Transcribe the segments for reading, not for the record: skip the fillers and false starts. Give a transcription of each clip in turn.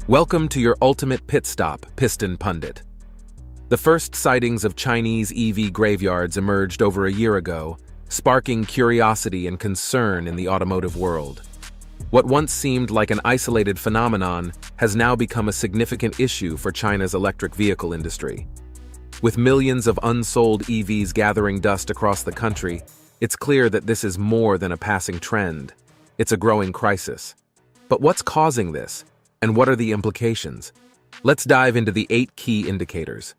Welcome to your ultimate pit stop, Piston Pundit. The first sightings of Chinese EV graveyards emerged over a year ago, sparking curiosity and concern in the automotive world. What once seemed like an isolated phenomenon has now become a significant issue for China's electric vehicle industry. With millions of unsold EVs gathering dust across the country, it's clear that this is more than a passing trend. It's a growing crisis. But what's causing this, and what are the implications? Let's dive into the 8 key indicators.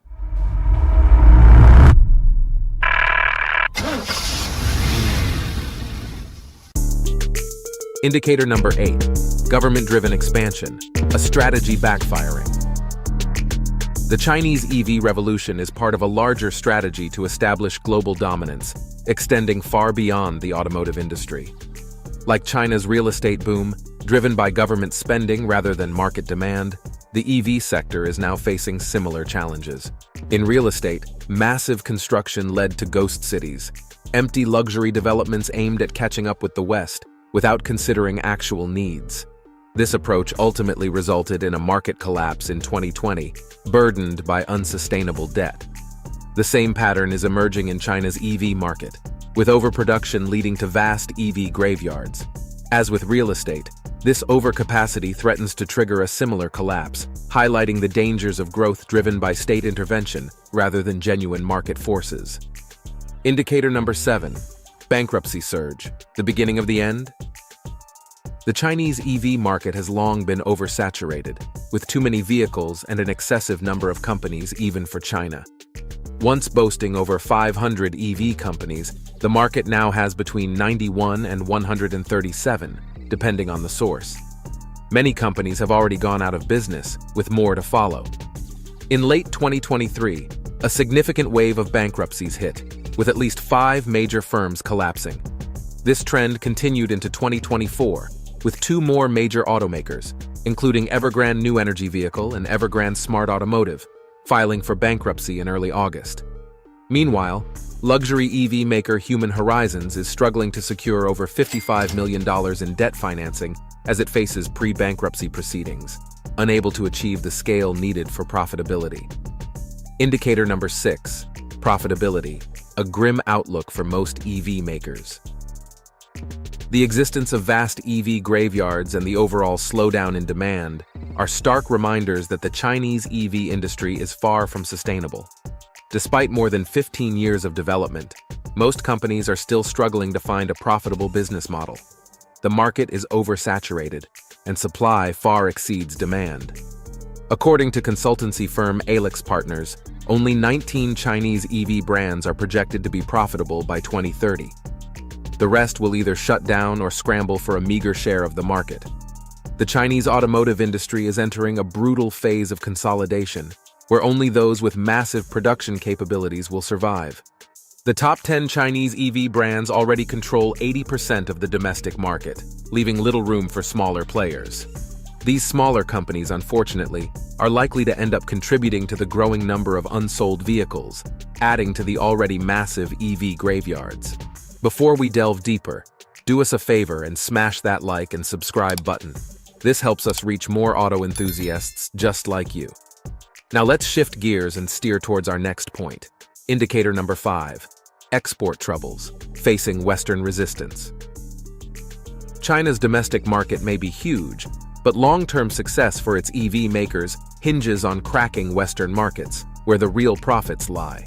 Indicator number 8, government-driven expansion, a strategy backfiring. The Chinese EV revolution is part of a larger strategy to establish global dominance, extending far beyond the automotive industry. Like China's real estate boom, driven by government spending rather than market demand, the EV sector is now facing similar challenges. In real estate, massive construction led to ghost cities, empty luxury developments aimed at catching up with the West, without considering actual needs. This approach ultimately resulted in a market collapse in 2020, burdened by unsustainable debt. The same pattern is emerging in China's EV market, with overproduction leading to vast EV graveyards. As with real estate, this overcapacity threatens to trigger a similar collapse, highlighting the dangers of growth driven by state intervention rather than genuine market forces. Indicator number 7, bankruptcy surge, the beginning of the end? The Chinese EV market has long been oversaturated, with too many vehicles and an excessive number of companies even for China. Once boasting over 500 EV companies, the market now has between 91 and 137, depending on the source. Many companies have already gone out of business, with more to follow. In late 2023, a significant wave of bankruptcies hit, with at least 5 major firms collapsing. This trend continued into 2024, with 2 more major automakers, including Evergrande New Energy Vehicle and Evergrande Smart Automotive, filing for bankruptcy in early August. Meanwhile, luxury EV maker Human Horizons is struggling to secure over $55 million in debt financing as it faces pre-bankruptcy proceedings, unable to achieve the scale needed for profitability. Indicator number 6, profitability, a grim outlook for most EV makers. The existence of vast EV graveyards and the overall slowdown in demand are stark reminders that the Chinese EV industry is far from sustainable. Despite more than 15 years of development, most companies are still struggling to find a profitable business model. The market is oversaturated, and supply far exceeds demand. According to consultancy firm Alix Partners, only 19 Chinese EV brands are projected to be profitable by 2030. The rest will either shut down or scramble for a meager share of the market. The Chinese automotive industry is entering a brutal phase of consolidation, where only those with massive production capabilities will survive. The top 10 Chinese EV brands already control 80% of the domestic market, leaving little room for smaller players. These smaller companies, unfortunately, are likely to end up contributing to the growing number of unsold vehicles, adding to the already massive EV graveyards. Before we delve deeper, do us a favor and smash that like and subscribe button. This helps us reach more auto enthusiasts just like you. Now let's shift gears and steer towards our next point. Indicator number 5, export troubles, facing Western resistance. China's domestic market may be huge, but long-term success for its EV makers hinges on cracking Western markets, where the real profits lie.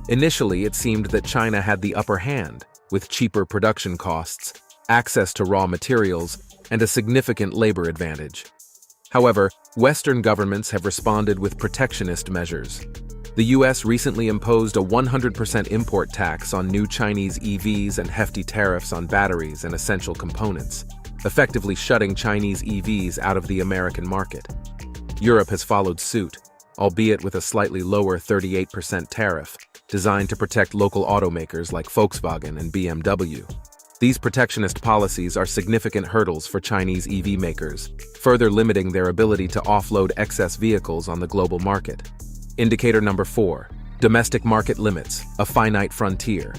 Initially, it seemed that China had the upper hand, with cheaper production costs, access to raw materials, and a significant labor advantage. However, Western governments have responded with protectionist measures. The US recently imposed a 100% import tax on new Chinese EVs and hefty tariffs on batteries and essential components, effectively shutting Chinese EVs out of the American market. Europe has followed suit, albeit with a slightly lower 38% tariff, designed to protect local automakers like Volkswagen and BMW. These protectionist policies are significant hurdles for Chinese EV makers, further limiting their ability to offload excess vehicles on the global market. Indicator number 4, domestic market limits, a finite frontier.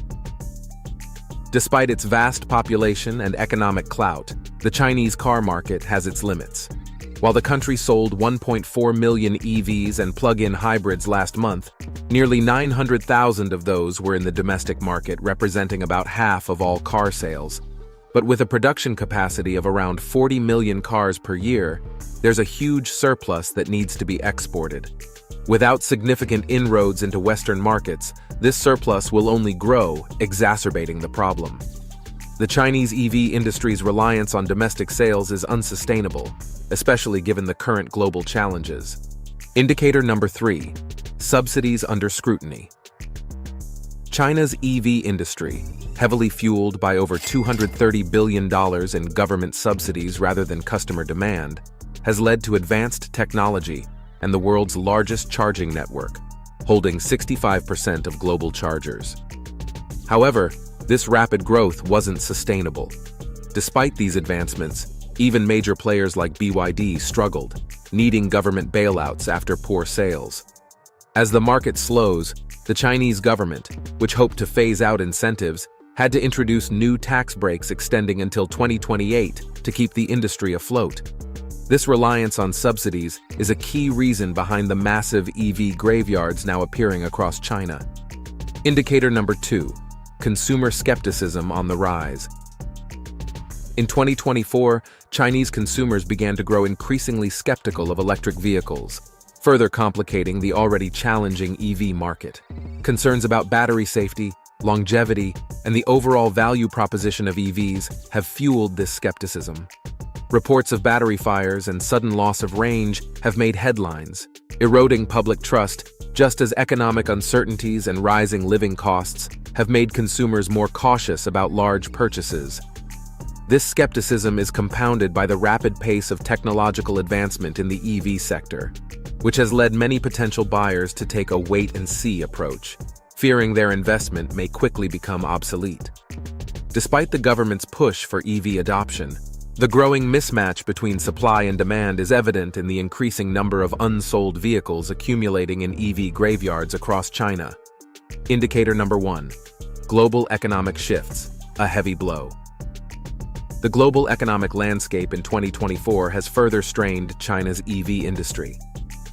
Despite its vast population and economic clout, the Chinese car market has its limits. While the country sold 1.4 million EVs and plug-in hybrids last month, nearly 900,000 of those were in the domestic market, representing about half of all car sales. But with a production capacity of around 40 million cars per year, there's a huge surplus that needs to be exported. Without significant inroads into Western markets, this surplus will only grow, exacerbating the problem. The Chinese EV industry's reliance on domestic sales is unsustainable, especially given the current global challenges. Indicator number 3. Subsidies under scrutiny. China's EV industry, heavily fueled by over $230 billion in government subsidies rather than customer demand, has led to advanced technology and the world's largest charging network, holding 65% of global chargers. However, this rapid growth wasn't sustainable. Despite these advancements, even major players like BYD struggled, needing government bailouts after poor sales. As the market slows, the Chinese government, which hoped to phase out incentives, had to introduce new tax breaks extending until 2028 to keep the industry afloat. This reliance on subsidies is a key reason behind the massive EV graveyards now appearing across China. Indicator number 2. Consumer skepticism on the rise. In 2024, Chinese consumers began to grow increasingly skeptical of electric vehicles, further complicating the already challenging EV market. Concerns about battery safety, longevity, and the overall value proposition of EVs have fueled this skepticism. Reports of battery fires and sudden loss of range have made headlines, eroding public trust, just as economic uncertainties and rising living costs have made consumers more cautious about large purchases. This skepticism is compounded by the rapid pace of technological advancement in the EV sector, which has led many potential buyers to take a wait-and-see approach, fearing their investment may quickly become obsolete. Despite the government's push for EV adoption, the growing mismatch between supply and demand is evident in the increasing number of unsold vehicles accumulating in EV graveyards across China. Indicator number 1. Global economic shifts, a heavy blow. The global economic landscape in 2024 has further strained China's EV industry.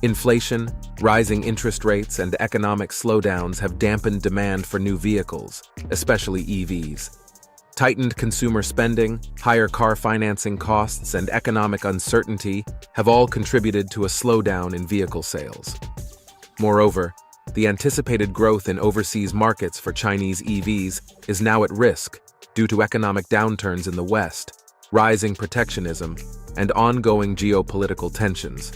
Inflation, rising interest rates, and economic slowdowns have dampened demand for new vehicles, especially EVs. Tightened consumer spending, higher car financing costs, and economic uncertainty have all contributed to a slowdown in vehicle sales. Moreover, the anticipated growth in overseas markets for Chinese EVs is now at risk due to economic downturns in the West, rising protectionism, and ongoing geopolitical tensions.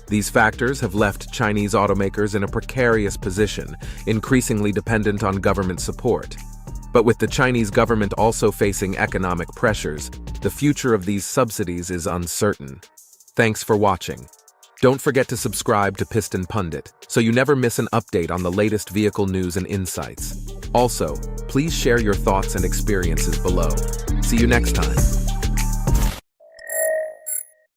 These factors have left Chinese automakers in a precarious position, increasingly dependent on government support. But with the Chinese government also facing economic pressures, the future of these subsidies is uncertain. Thanks for watching. Don't forget to subscribe to Piston Pundit so you never miss an update on the latest vehicle news and insights. Also, please share your thoughts and experiences below. See you next time.